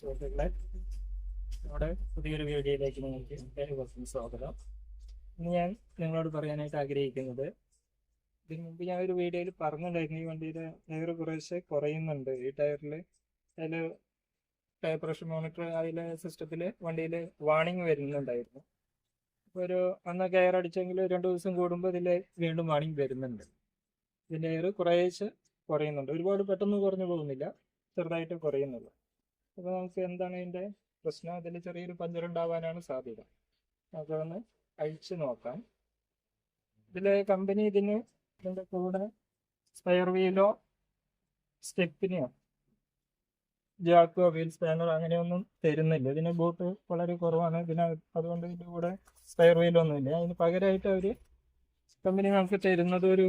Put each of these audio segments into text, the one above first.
സുഹൃത്തുക്കളെ, നമ്മുടെ പുതിയൊരു വീഡിയോയിലേക്ക് നിങ്ങൾക്ക് ഏവർക്കും സ്വാഗതം. ഇന്ന് ഞാൻ നിങ്ങളോട് പറയാനായിട്ട് ആഗ്രഹിക്കുന്നത്, ഇതിനു മുമ്പ് ഞാൻ ഒരു വീഡിയോയിൽ പറഞ്ഞിട്ടുണ്ടായിരുന്നു, ഈ വണ്ടിയുടെ ടയർ കുറേശ്ശെ കുറയുന്നുണ്ട്. ഈ ടയറിൽ അതിൽ ടയർ പ്രഷർ മോണിറ്റർ അതിലെ സിസ്റ്റത്തിൽ വണ്ടിയിൽ വാണിംഗ് വരുന്നുണ്ടായിരുന്നു. അപ്പോൾ അന്ന് കയർ അടിച്ചെങ്കിൽ 2 ദിവസം കൂടുമ്പോൾ ഇതിൽ വീണ്ടും വാണിംഗ് വരുന്നുണ്ട്. ഇതിൻ്റെ ടയർ കുറേശ്ശെ കുറയുന്നുണ്ട്. ഒരുപാട് പെട്ടെന്ന് കുറഞ്ഞു പോകുന്നില്ല, ചെറുതായിട്ട് കുറയുന്നുള്ളൂ. അപ്പോൾ നമുക്ക് എന്താണ് ഇതിൻ്റെ പ്രശ്നം? അതിൽ ചെറിയൊരു പഞ്ചറുണ്ടാവാനാണ് സാധ്യത. നമുക്കതൊന്ന് അഴിച്ച് നോക്കാം. കമ്പനി ഇതിൻ്റെ കൂടെ സ്പെയർ വീലോ സ്റ്റെപ്പിനെയോ ജാക്കോ വീൽ സ്പാനർ അങ്ങനെയൊന്നും തരുന്നില്ല. ഇതിന് ബോട്ട് വളരെ കുറവാണ്. അതുകൊണ്ട് ഇതിൻ്റെ കൂടെ സ്പെയർ വീലൊന്നുമില്ല. അതിന് പകരമായിട്ട് അവർ കമ്പനി നമുക്ക് തരുന്നത് ഒരു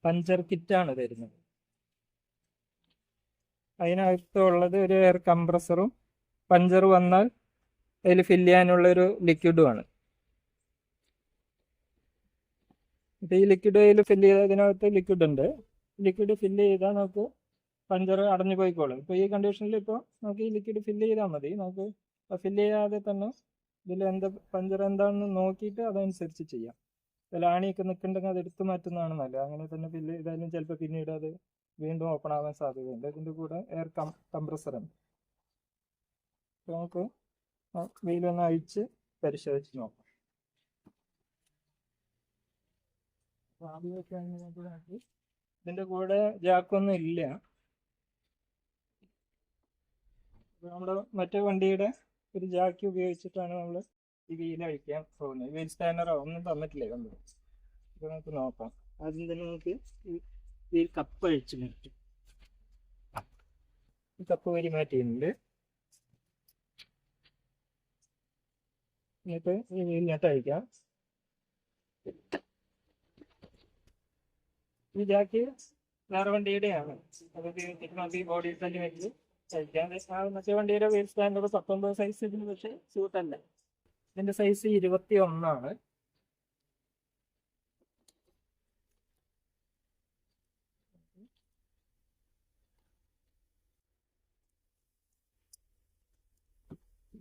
പഞ്ചർ കിറ്റാണ് തരുന്നത്. അതിനകത്തുള്ളത് ഒരു എയർ കംപ്രസറും പഞ്ചർ വന്നാൽ അതിൽ ഫില്ല് ചെയ്യാനുള്ളൊരു ലിക്വിഡുമാണ്. ഇപ്പം ഈ ലിക്വിഡ് അതിൽ ഫില്ല് ചെയ്താൽ ഇതിനകത്ത് ലിക്വിഡ് ഉണ്ട്. ലിക്വിഡ് ഫില്ല് ചെയ്താൽ നമുക്ക് പഞ്ചർ അടഞ്ഞു പോയിക്കോളും. ഇപ്പോൾ ഈ കണ്ടീഷനിൽ ഇപ്പോൾ നമുക്ക് ഈ ലിക്വിഡ് ഫില്ല് ചെയ്താൽ മതി. നമുക്ക് ഫില്ല് ചെയ്യാതെ തന്നെ ഇതിൽ പഞ്ചർ എന്താണെന്ന് നോക്കിയിട്ട് അതനുസരിച്ച് ചെയ്യാം. ആണിയൊക്കെ നിൽക്കുന്നുണ്ടെങ്കിൽ അത് എടുത്തു മാറ്റുന്നതാണ് നല്ലത്. അങ്ങനെ തന്നെ ഫില്ല് ചെയ്താലും ചിലപ്പോൾ പിന്നീട് അത് വീണ്ടും ഓപ്പൺ ആവാൻ സാധ്യതയുണ്ട്. ഇതിൻ്റെ കൂടെ എയർ കംപ്രസറുണ്ട്. നമുക്ക് വീലൊന്ന് അഴിച്ച് പരിശോധിച്ച് നോക്കാം. ആദ്യമൊക്കെ ഇതിൻ്റെ കൂടെ ജാക്കൊന്നും ഇല്ല. നമ്മുടെ മറ്റേ വണ്ടിയുടെ ഒരു ജാക്കി ഉപയോഗിച്ചിട്ടാണ് നമ്മൾ ഈ വീൽ അഴിക്കാൻ പോകുന്നത്. വീൽ സ്പാനറോ ഒന്നും തന്നിട്ടില്ലേ നമ്മൾ. ഇപ്പോൾ നമുക്ക് നോക്കാം. ആദ്യം തന്നെ നമുക്ക് ഈ വീൽ കപ്പ് അഴിച്ച് മാറ്റും. ഈ കപ്പ് വരി മാറ്റിയിട്ടുണ്ട്. എന്നിട്ട് ഈ വീലിനകത്ത് അഴിക്കാം. ഈ ജാക്കി വേറെ വണ്ടിയുടെയാണ്. അത് നമുക്ക് ഈ ബോഡി തന്നെ വെച്ച് അഴിക്കാം. മറ്റേ വണ്ടിയുടെ വീൽ സ്റ്റാൻഡർ 19 സൈസ്, ഇതിന് പക്ഷേ സ്യൂട്ടല്ല. ഇതിൻ്റെ സൈസ് 21ആണ്.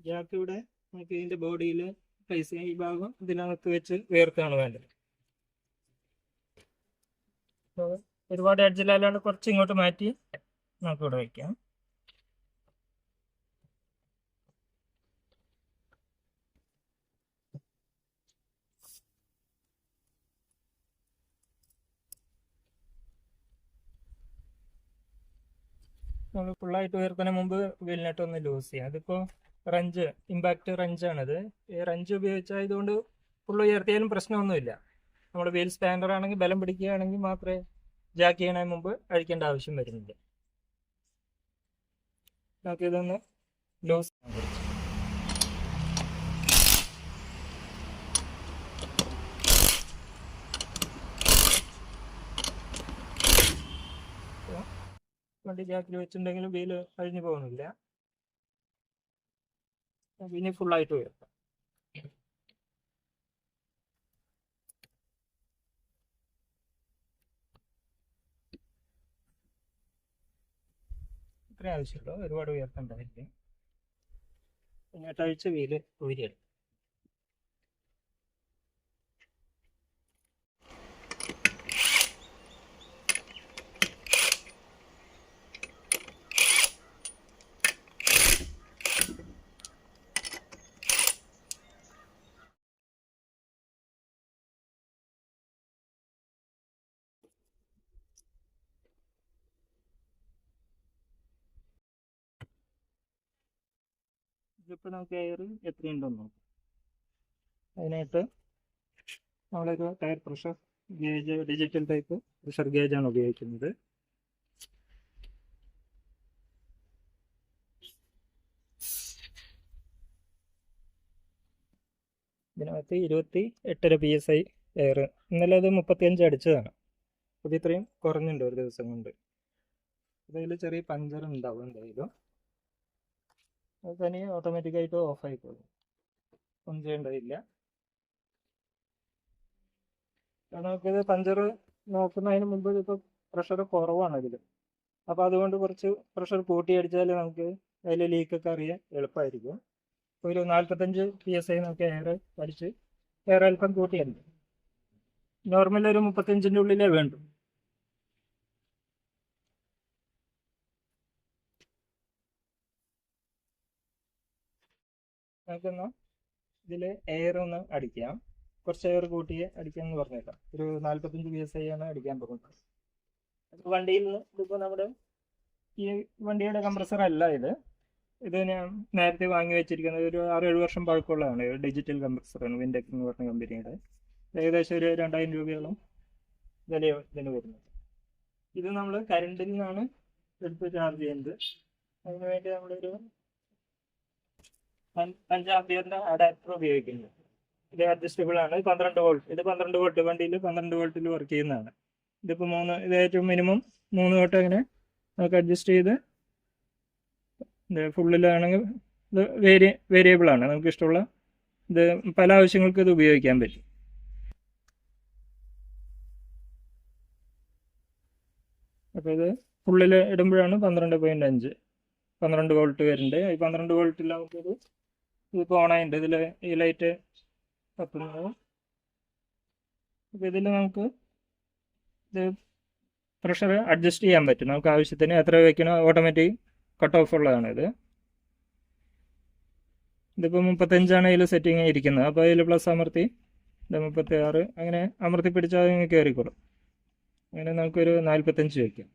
ജാക്കിയുടെ നമുക്ക് ഇതിൻ്റെ ബോഡിയിൽ പ്ലേസ് ചെയ്യാൻ ഈ ഭാഗം ഇതിനകത്ത് വെച്ച് വേർത്താണ് വേണ്ടത്. ഒരുപാട് എഡ്ജിലല്ലാണ്ട് കുറച്ച് ഇങ്ങോട്ട് മാറ്റി നമുക്കിവിടെ വയ്ക്കാം. നമ്മൾ ഫുള്ളായിട്ട് ഉയർത്തുന്നതിന് മുമ്പ് വീലിനട്ട് ഒന്ന് ലൂസ് ചെയ്യാം. അതിപ്പോൾ ഇമ്പാക്റ്റ് റഞ്ചാണിത്. ഈ റഞ്ച് ഉപയോഗിച്ചായതുകൊണ്ട് ഫുള്ള് ഉയർത്തിയാലും പ്രശ്നമൊന്നുമില്ല. നമ്മൾ വീൽ സ്പാനർ ആണെങ്കിൽ ബലം പിടിക്കുകയാണെങ്കിൽ മാത്രമേ ജാക്ക് ചെയ്യണതിന് മുമ്പ് അഴിക്കേണ്ട ആവശ്യം വരുന്നില്ല. നമുക്കിതൊന്ന് ലൂസ് ചെയ്യാൻ വണ്ടി ജാക്കിൽ വെച്ചിട്ടുണ്ടെങ്കിലും വീല് അഴിഞ്ഞു പോകുന്നില്ല. ഇനി ഫുള്ളായിട്ട് ഉയർത്താം. ഇത്രയും ആവശ്യമുള്ളൂ, ഒരുപാട് ഉയർത്തേണ്ടതില്ല. ഇങ്ങോട്ടഴിച്ച് വീല് ഊരിയെടുക്കും. ഇതിപ്പോൾ നമുക്ക് എയർ എത്രയുണ്ടെന്ന് നോക്കാം. അതിനായിട്ട് നമ്മളൊരു tyre pressure gauge, digital type pressure ഗേജാണ് ഉപയോഗിക്കുന്നത്. ഇതിനകത്ത് 28.5 PSI എയർ. ഇന്നലെ അത് 35 അടിച്ചതാണ്. അപ്പോൾ ഇത്രയും കുറഞ്ഞുണ്ട് ഒരു ദിവസം കൊണ്ട്. അതിൽ ചെറിയ പഞ്ചർ ഉണ്ടാവും എന്തായാലും. അത് തനിയെ ഓട്ടോമാറ്റിക്കായിട്ട് ഓഫ് ആയിക്കോളും, ഒന്നും ചെയ്യേണ്ടതില്ല. നമുക്കിത് പഞ്ചർ നോക്കുന്നതിന് മുമ്പ് ഇപ്പോൾ പ്രഷർ കുറവാണ് ഇതിൽ. അപ്പോൾ അതുകൊണ്ട് കുറച്ച് പ്രഷർ കൂട്ടി അടിച്ചാൽ നമുക്ക് അതിൽ ലീക്കൊക്കെ അറിയാൻ എളുപ്പമായിരിക്കും. ഒരു 45 PSI നമുക്ക് എയർ പഠിച്ച് എയർ അല്പം കൂട്ടിയുണ്ട്. നോർമൽ ഒരു 35ൻ്റെ ഉള്ളിലേ വേണ്ടു. നമുക്കൊന്ന് ഇതിൽ എയർ ഒന്ന് അടിക്കാം. കുറച്ച് എയർ കൂട്ടി അടിക്കാമെന്ന് പറഞ്ഞേക്കാം. ഒരു 45 PSI ആണ് അടിക്കാൻ പോകുന്നത്. വണ്ടിയിൽ നിന്ന് ഇതിപ്പോൾ നമ്മുടെ ഈ വണ്ടിയുടെ കംപ്രസർ അല്ല ഇത് ഞാൻ നേരത്തെ വാങ്ങി വെച്ചിരിക്കുന്നത് ഒരു 6-7 വർഷം പഴക്കമുള്ളതാണ്. ഡിജിറ്റൽ കംപ്രസറാണ്, വിൻടെക് എന്ന് പറഞ്ഞ കമ്പനിയുടെ. ഏകദേശം ഒരു 2000 രൂപയോളം വില ഇതിന് വരുന്നത്. ഇത് നമ്മൾ കറണ്ടിൽ നിന്നാണ് എടുത്ത് ചാർജ് ചെയ്യുന്നത്. അതിന് വേണ്ടി നമ്മളൊരു 5 ആംപിയറിന്റെ അഡാപ്റ്റർ ഉപയോഗിക്കുന്നത്. ഇത് അഡ്ജസ്റ്റബിൾ ആണ്. 12 വോൾട്ട്. ഇത് 12 വോൾട്ട് വണ്ടിയിൽ 12 വോൾട്ടിൽ വർക്ക് ചെയ്യുന്നതാണ്. ഇതിപ്പോൾ ഇത് ഏറ്റവും മിനിമം 3 വോൾട്ട് അങ്ങനെ നമുക്ക് അഡ്ജസ്റ്റ് ചെയ്ത് ഫുള്ളിലാണെങ്കിൽ ഇത് വേരിയബിൾ ആണ്. നമുക്ക് ഇഷ്ടമുള്ള ഇത് പല ആവശ്യങ്ങൾക്കും ഇത് ഉപയോഗിക്കാൻ പറ്റും. അപ്പോൾ ഇത് ഫുള്ളിൽ ഇടുമ്പോഴാണ് 12.5 12 വോൾട്ട് വരുന്നുണ്ട്. ഈ 12 വോൾട്ടിൽ നമുക്കിത് ഇതിപ്പോൾ ഓണായിട്ടുണ്ട്. ഇതിൽ ഈ ലൈറ്റ് കത്തുന്നത്. അപ്പോൾ ഇതിൽ നമുക്ക് ഇത് പ്രഷർ അഡ്ജസ്റ്റ് ചെയ്യാൻ പറ്റും. നമുക്ക് ആവശ്യത്തിന് എത്ര വയ്ക്കണോ ഓട്ടോമാറ്റിക് കട്ട് ഓഫ് ഉള്ളതാണ് ഇതിപ്പോൾ 35 ഇതിൽ സെറ്റിങ് ഇരിക്കുന്നത്. അപ്പോൾ അതിൽ പ്ലസ് അമർത്തി ഇത് 36 അങ്ങനെ അമർത്തി പിടിച്ചാൽ നിങ്ങൾ കയറിക്കോളും. അങ്ങനെ നമുക്കൊരു 45 വയ്ക്കാം.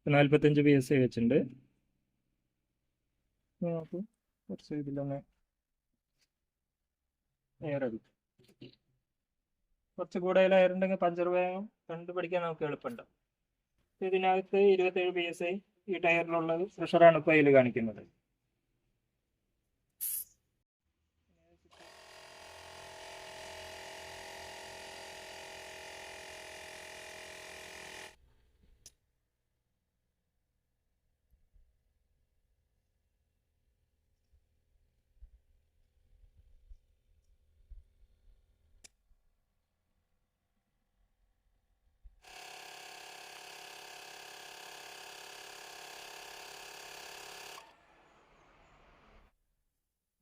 45 PSI വെച്ചിട്ടുണ്ട്. നമുക്ക് കുറച്ച് ഇതിലൊന്ന് എയർ അടിക്കും. കുറച്ച് കൂടുതൽ എയർ ഉണ്ടെങ്കിൽ പഞ്ചർ വേഗം കണ്ടുപിടിക്കാൻ നമുക്ക് എളുപ്പമുണ്ട്. ഇതിനകത്ത് 27 PSI ഈ ടയറിലുള്ളത് പ്രഷറാണ് ഇപ്പോൾ അതിൽ കാണിക്കുന്നത്.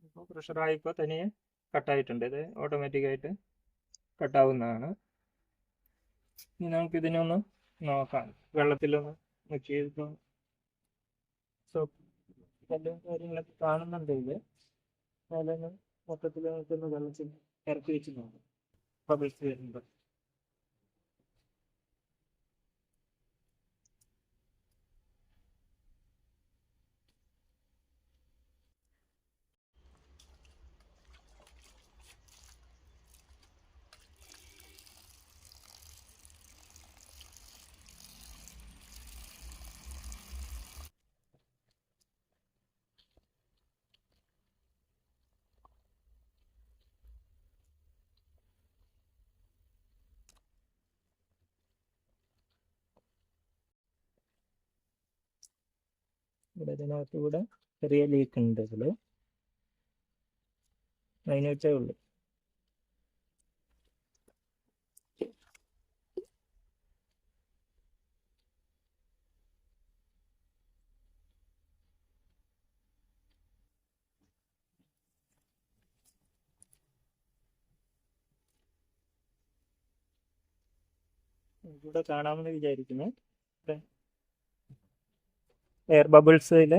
ഇപ്പോൾ പ്രഷറായിപ്പോൾ തനിയെ കട്ടായിട്ടുണ്ട്. ഇത് ഓട്ടോമാറ്റിക്കായിട്ട് കട്ടാവുന്നതാണ്. ഇനി നമുക്ക് ഇതിനൊന്ന് നോക്കാം. വെള്ളത്തിലൊന്ന് മിക്സ് ചെയ്തിപ്പോൾ സോപ്പ് കല്ലും കാര്യങ്ങളൊക്കെ കാണുന്നുണ്ട്. അതിലൊന്ന് മൊത്തത്തിൽ നമുക്കൊന്ന് വെള്ളത്തിൽ ഇറക്കി വെച്ച് നോക്കാം. ബബിൾസ് വരുന്നുണ്ട്. ഇതിനകത്തൂടെ ചെറിയ ലീക്ക് ഉണ്ട്. അതിന് വെച്ചേ ഉള്ളൂ. ഇവിടെ കാണാമെന്ന് വിചാരിക്കുന്നു. എയർ ബബിൾസിൽ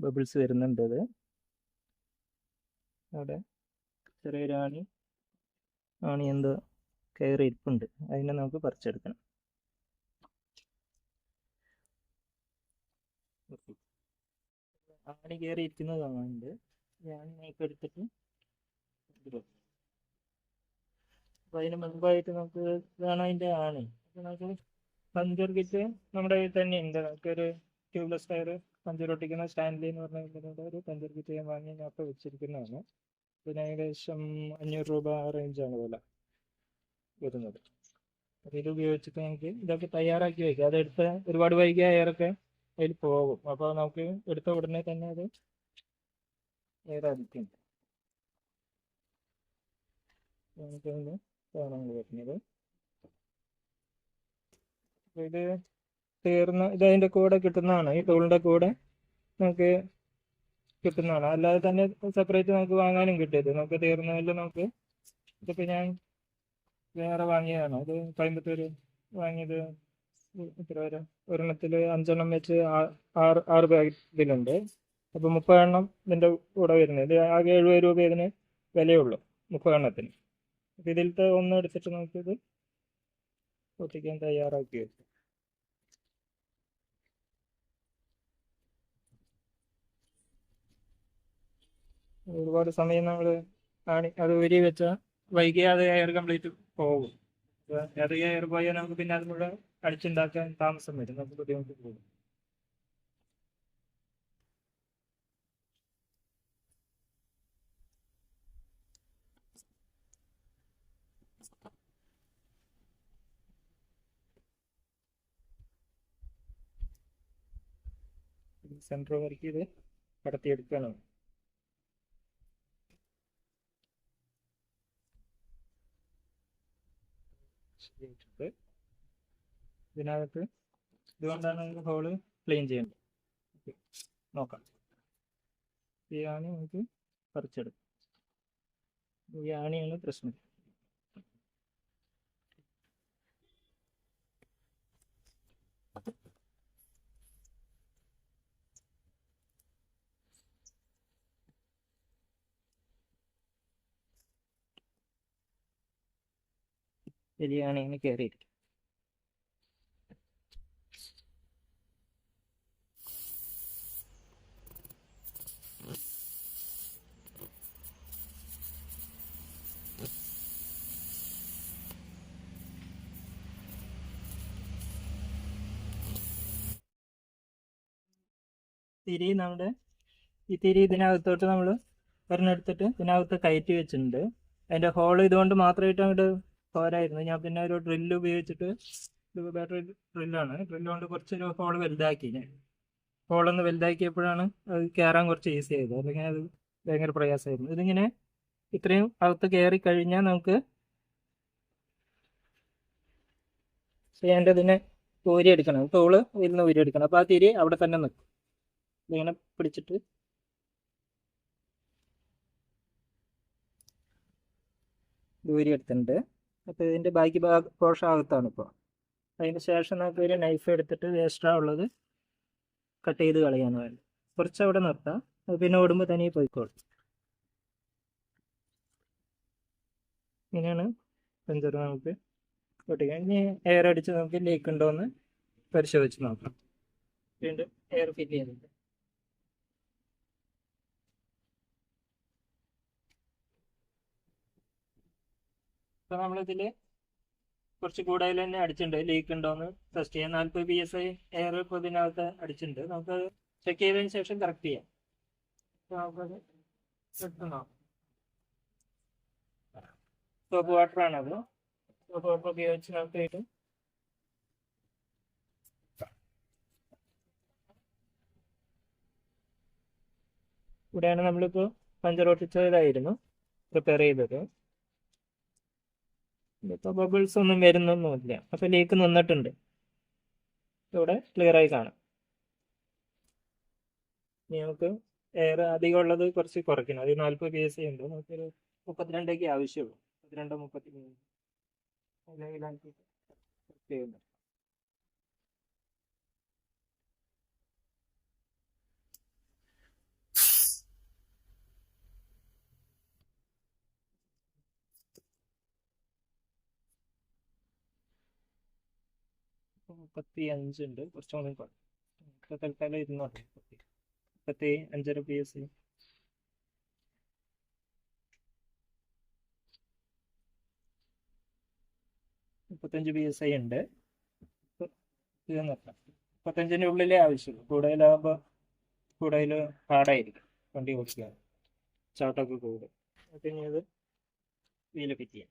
ബബിൾസ് വരുന്നുണ്ട്. അവിടെ ചെറിയൊരു ആണി എന്തോ കയറി ഇരിപ്പുണ്ട്. അതിനെ നമുക്ക് പറിച്ചെടുക്കണം. ആണി കയറി ഇരിക്കുന്നത് കാണുന്നുണ്ട്. ഞാൻ എടുത്തിട്ട് അപ്പോൾ അതിന് മുൻപായിട്ട് നമുക്ക് ഇതാണ് അതിൻ്റെ ആണി. അപ്പോൾ നമുക്ക് പഞ്ചർ കിറ്റ് നമ്മുടെ കയ്യിൽ തന്നെ ഉണ്ട്. നമുക്കൊരു ട്യൂബ്ലെസ് ടയർ പഞ്ചർ ഒട്ടിക്കുന്ന സ്റ്റാൻലി എന്ന് പറഞ്ഞ ഒരു പഞ്ചർ കിറ്റ് ഞാൻ വാങ്ങി അതിനകത്ത് വെച്ചിരിക്കുന്നതാണ്. ഇതിന് ഏകദേശം 500 രൂപ റേഞ്ചാണ് വില വരുന്നത്. അപ്പോൾ ഇത് ഉപയോഗിച്ചിട്ട് നമുക്ക് ഇതൊക്കെ തയ്യാറാക്കി വയ്ക്കാം. അതെടുത്ത് ഒരുപാട് വൈകിയ എയറൊക്കെ അതിൽ പോകും. അപ്പോൾ നമുക്ക് എടുത്ത ഉടനെ തന്നെ അത് എയർ അടിക്കും. നമുക്കൊന്ന് കാണാൻ പറ്റുന്നത്. ഇത് ഇത് അതിൻ്റെ കൂടെ കിട്ടുന്നതാണ്, ഈ ടൂളിൻ്റെ കൂടെ നമുക്ക് കിട്ടുന്നതാണ്. അല്ലാതെ തന്നെ സെപ്പറേറ്റ് നമുക്ക് വാങ്ങാനും കിട്ടും. ഇത് നമുക്ക് തീർന്നതിൽ നമുക്ക് ഇതിപ്പോൾ ഞാൻ വേറെ വാങ്ങിയതാണ്. ഇത് കോയമ്പത്തൂർ വാങ്ങിയത്. എത്ര വരെ ഒരെണ്ണത്തിൽ 5 വെച്ച് 6 പാക്കറ്റ് ഇതിലുണ്ട്. അപ്പോൾ 30 ഇതിൻ്റെ കൂടെ വരുന്നത്. ഇത് ആകെ 70 രൂപ ഇതിന് വിലയുള്ളൂ 30 അപ്പോൾ ഇതിലത്തെ ഒന്ന് എടുത്തിട്ട് നമുക്കിത് പൊട്ടിക്കാൻ തയ്യാറാക്കി വെക്കും. ഒരുപാട് സമയം നമ്മൾ അത് ഉരി വെച്ചാൽ വൈകിയാതെ എയർ കംപ്ലീറ്റ് പോകും. അത് എയർ പോയാൽ നമുക്ക് പിന്നെ അത് മുഴുവൻ അടിച്ചുണ്ടാക്കാൻ താമസം വരും, നമുക്ക് ബുദ്ധിമുട്ട് പോകും. സെൻറ്റർ വർക്ക് ഇത് കടത്തിയെടുക്കണം. ഇതിനകത്ത് ഇതുകൊണ്ടാണ് ഹോള് ക്ലീൻ ചെയ്യേണ്ടത്. നോക്കാം. ഈ ആണി നമുക്ക് പറിച്ചെടുക്കും. ഈ ആണിയാണ് പ്രശ്നം. വലിയ ആണിയാണ് കയറിയിരിക്കും. തിരി ഈ തിരി ഇതിനകത്തോട്ട് നമ്മൾ ഒരെണ്ണെടുത്തിട്ട് ഇതിനകത്ത് കയറ്റി വെച്ചിട്ടുണ്ട്. അതിൻ്റെ ഹോൾ ഇതുകൊണ്ട് മാത്രമായിട്ട് അങ്ങോട്ട് പോരായിരുന്നു. ഞാൻ പിന്നെ ഒരു ഡ്രില്ല് ഉപയോഗിച്ചിട്ട്, ഇത് ബാറ്ററി ഡ്രില്ലാണ്, ഡ്രില്ല് കൊണ്ട് കുറച്ചൊരു ഹോൾ വലുതാക്കി. ഞാൻ ഹോളൊന്ന് വലുതാക്കിയപ്പോഴാണ് അത് കയറാൻ കുറച്ച് ഈസി ആയത്. അല്ലെങ്കിൽ അത് ഭയങ്കര പ്രയാസമായിരുന്നു. ഇതിങ്ങനെ ഇത്രയും അകത്ത് കയറി കഴിഞ്ഞാൽ നമുക്ക് ചെയ്യേണ്ടതിനെ ഊരിയെടുക്കണം. ടൂള് ഇരുന്ന് ഊരിയെടുക്കണം. അപ്പോൾ ആ തിരി അവിടെ തന്നെ നിൽക്കും. ഇതിങ്ങനെ പിടിച്ചിട്ട് ഊരിയെടുത്തിട്ടുണ്ട്. അപ്പോൾ ഇതിൻ്റെ ബാക്കി പോർഷൻ അകത്താണ് ഇപ്പോൾ. അതിന് ശേഷം നമുക്ക് ഒരു നൈഫ് എടുത്തിട്ട് എക്സ്ട്രാ ഉള്ളത് കട്ട് ചെയ്ത് കളയാണ് വേണ്ടത്. കുറച്ച് അവിടെ നിർത്താം, പിന്നെ ഓടുമ്പോൾ തനിയെ പോയിക്കോളും. ഇങ്ങനെയാണ് പഞ്ചർ നമുക്ക് പൊട്ടിക്കാം. ഇനി എയർ അടിച്ച് നമുക്ക് ലീക്ക് ഉണ്ടോ എന്ന് പരിശോധിച്ച് നോക്കാം. വീണ്ടും എയർ ഫില്ല് ചെയ്യുന്നുണ്ട്. ഇപ്പം നമ്മളിതിൽ കുറച്ച് കൂടുതൽ തന്നെ അടിച്ചിട്ടുണ്ട്. ലീക്ക് ഉണ്ടോയെന്ന് ടെസ്റ്റ് ചെയ്യാം. 40 PSI എയർ ഇപ്പോൾ ഇതിനകത്ത് അടിച്ചിട്ടുണ്ട്. നമുക്കത് ചെക്ക് ചെയ്തതിന് ശേഷം കറക്റ്റ് ചെയ്യാം. നമുക്കത് കിട്ടുന്നോ? സോപ്പ് വാട്ടറാണത്. സോപ്പ് വാട്ടർ ഉപയോഗിച്ച് നമുക്ക് ഇവിടെയാണ് നമ്മളിപ്പോൾ പഞ്ചർ ഒട്ടിച്ചതായിരുന്നു പ്രിപ്പയർ ചെയ്തത്. ഇപ്പോൾ ബബിൾസ് ഒന്നും വരുന്നൊന്നുമില്ല. അപ്പോൾ ലീക്ക് നിന്നിട്ടുണ്ട്. ഇവിടെ ക്ലിയറായി കാണാം. ഇനി നമുക്ക് എയർ അധികം ഉള്ളത് കുറച്ച് കുറയ്ക്കണം. അത് 40 PSI ഉണ്ട്. നമുക്കൊരു 32 ആവശ്യമുള്ളൂ. 32, 33 അല്ലെങ്കിൽ ചെയ്യുന്നു. $35 ഉണ്ട്. കുറച്ചുകൂടി കുറയും. തൽക്കാലം 35.5 PSI. $35 PSI ഉണ്ട്. ഇത് നിർത്താം. 35-ൻ്റെ ഉള്ളിലേ ആവശ്യമുള്ളൂ. കൂടുതലാകുമ്പോൾ കൂടുതൽ ഹാർഡായിരിക്കും വണ്ടി ഓടിക്കുക, ചവിട്ടൊക്കെ കൂടും. പിന്നെ അത് വീല് ഫിറ്റ് ചെയ്യാം.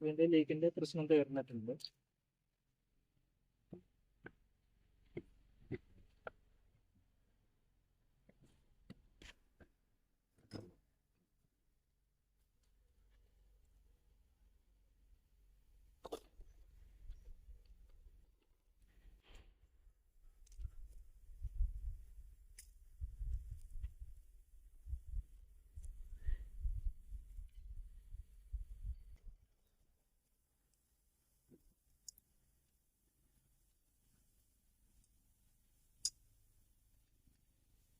ഇതിൻ്റെ ലീക്കിൻ്റെ പ്രശ്നം തീർന്നിട്ടുണ്ട്.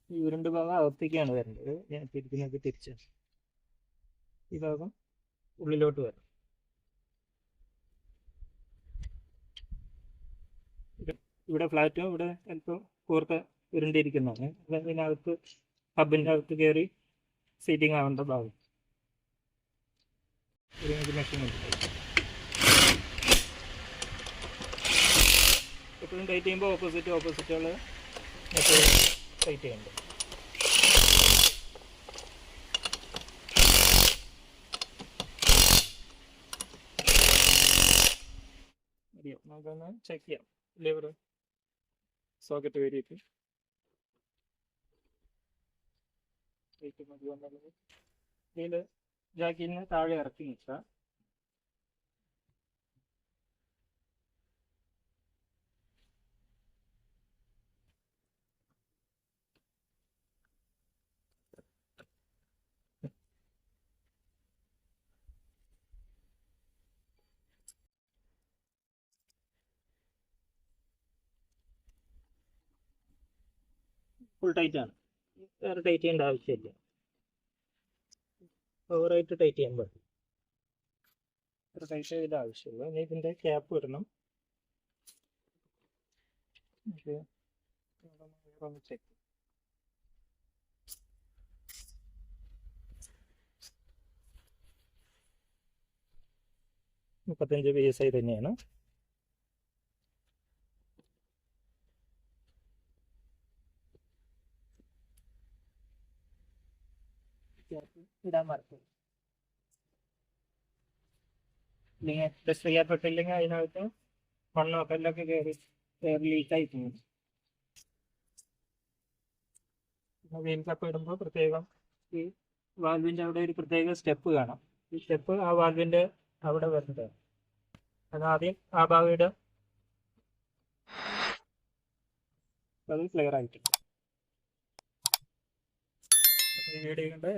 ഈ ഉരുണ്ട് ഭാഗം അകത്തേക്കാണ് വരേണ്ടത്. ഞാൻ തിരിക്കുന്നത് തിരിച്ച് ഈ ഭാഗം ഉള്ളിലോട്ട് വരും. ഇവിടെ ഫ്ലാറ്റും ഇവിടെ അല്പം കൂർത്ത ഉരുണ്ടിരിക്കുന്നതാണ്. അതിനകത്ത് ഹബിൻ്റെ അകത്ത് കയറി സീറ്റിംഗ് ആവേണ്ട ഭാഗം ഒരു മെഷീൻ ഉണ്ട്. എപ്പോഴും ടൈറ്റ് ചെയ്യുമ്പോൾ ഓപ്പോസിറ്റുകൾ എപ്പോഴും ടൈറ്റ് ചെയ്യുന്നുണ്ട്. മതിയോ? നമുക്കൊന്ന് ചെക്ക് ചെയ്യാം. ലിവർ സോക്കറ്റ് കയറിയിട്ട് മതി എന്നുള്ളത് ഇതിൽ ജാക്കിൽ നിന്ന് താഴെ ഇറക്കി നിൽക്കുക. ഫുൾ ടൈറ്റ് ആണ്, വേറെ ടൈറ്റ് ചെയ്യേണ്ട ആവശ്യമില്ല. ഓവറായിട്ട് ടൈറ്റ് ചെയ്യാൻ പാടില്ല, ഒരു ടൈറ്റ് ചെയ്യേണ്ട ആവശ്യമില്ല. ഇനി ഇതിൻ്റെ ക്യാപ്പ് ഇടണം. ഒന്ന് ചെക്ക് 35 PSI തന്നെയാണ്. ഇടാൻ മറക്കും. ഇല്ലെങ്കിൽ ടെസ്റ്റ് ചെയ്യപ്പെട്ടില്ലെങ്കിൽ അതിനകത്ത് മണ്ണോ കല്ലൊക്കെ കയറി ലീക്കായി പോകും. വീൽ കപ്പ് ഇടുമ്പോൾ പ്രത്യേകം ഈ വാൽവിൻ്റെ അവിടെ ഒരു പ്രത്യേക സ്റ്റെപ്പ് കാണാം. ഈ സ്റ്റെപ്പ് ആ വാൽവിൻ്റെ അവിടെ വരുന്നതാണ്. അതാദ്യം ആ ഭാഗം ഇടുക, അത് ക്ലിയർ ആയിട്ടുണ്ട്. ഈ വീഡിയോ കണ്ട്